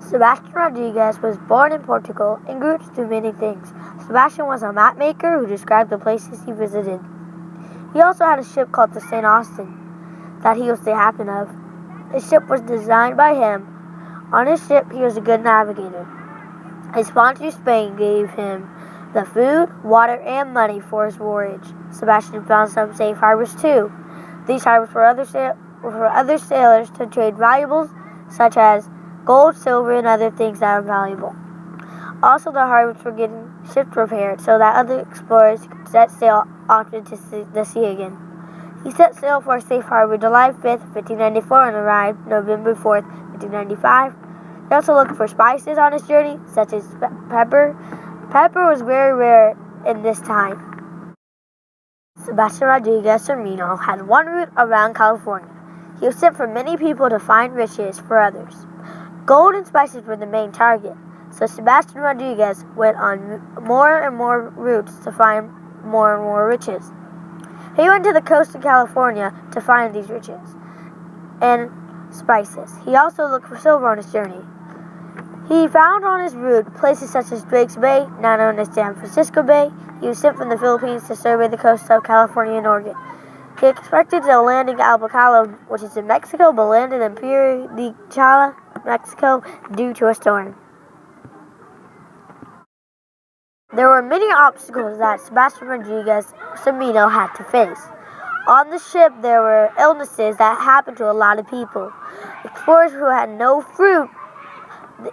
Sebastian Rodriguez was born in Portugal and grew to do many things. Sebastian was a map maker who described the places he visited. He also had a ship called the St. Austin that he was the captain of. The ship was designed by him. On his ship, he was a good navigator. His sponsor, Spain, gave him the food, water, and money for his voyage. Sebastian found some safe harbors too. These harbors were for other sailors to trade valuables such as gold, silver, and other things that are valuable. Also, the harbors were getting ships repaired so that other explorers could set sail off into the sea again. He set sail for a safe harbor July 5th, 1594, and arrived November 4th, 1595. He also looked for spices on his journey, such as pepper. Pepper was very rare in this time. Sebastian Rodriguez Cermino had one route around California. He was sent for many people to find riches for others. Gold and spices were the main target, so Sebastian Rodriguez went on more and more routes to find more and more riches. He went to the coast of California to find these riches and spices. He also looked for silver on his journey. He found on his route places such as Drake's Bay, now known as San Francisco Bay. He was sent from the Philippines to survey the coast of California and Oregon. He expected to land in Albacalo, which is in Mexico, but landed in Puerto de Chala, Mexico, due to a storm. There were many obstacles that Sebastian Rodriguez Cermino had to face. On the ship, there were illnesses that happened to a lot of people. Explorers who had no fruit,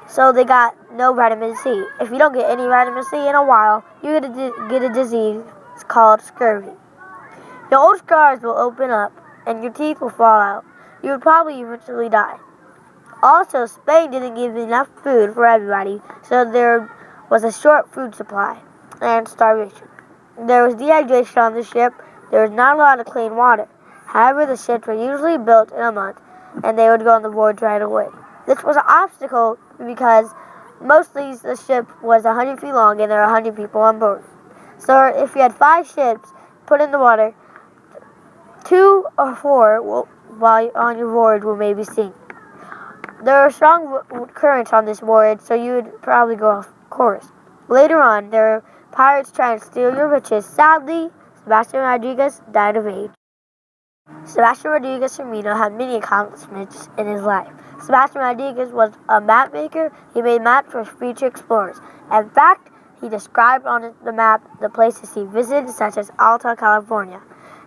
so they got no vitamin C. If you don't get any vitamin C in a while, you're going to get a disease called scurvy. Your old scars will open up and your teeth will fall out. You would probably eventually die. Also, Spain didn't give enough food for everybody, so there was a short food supply and starvation. There was dehydration on the ship. There was not a lot of clean water. However, the ships were usually built in a month, and they would go on the voyage right away. This was an obstacle because mostly the ship was 100 feet long and there were 100 people on board. So if you had 5 ships put in the water, 2 or 4 while on your voyage will maybe sink. There were strong currents on this voyage, so you would probably go off course. Later on, there were pirates trying to steal your riches. Sadly, Sebastian Rodriguez died of age. Sebastian Rodriguez Cermino had many accomplishments in his life. Sebastian Rodriguez was a map maker. He made maps for future explorers. In fact, he described on the map the places he visited, such as Alta California.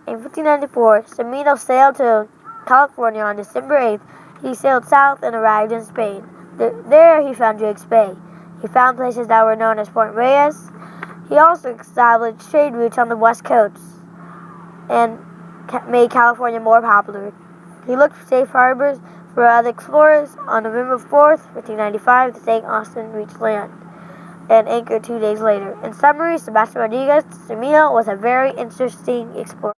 In 1594, Cermino sailed to California on December 8th. He sailed south and arrived in Spain. There he found Drake's Bay. He found places that were known as Point Reyes. He also established trade routes on the west coast and made California more popular. He looked for safe harbors for other explorers. On November 4th, 1595, the St. Austin reached land and anchored 2 days later. In summary, Sebastian Rodriguez Cermino was a very interesting explorer.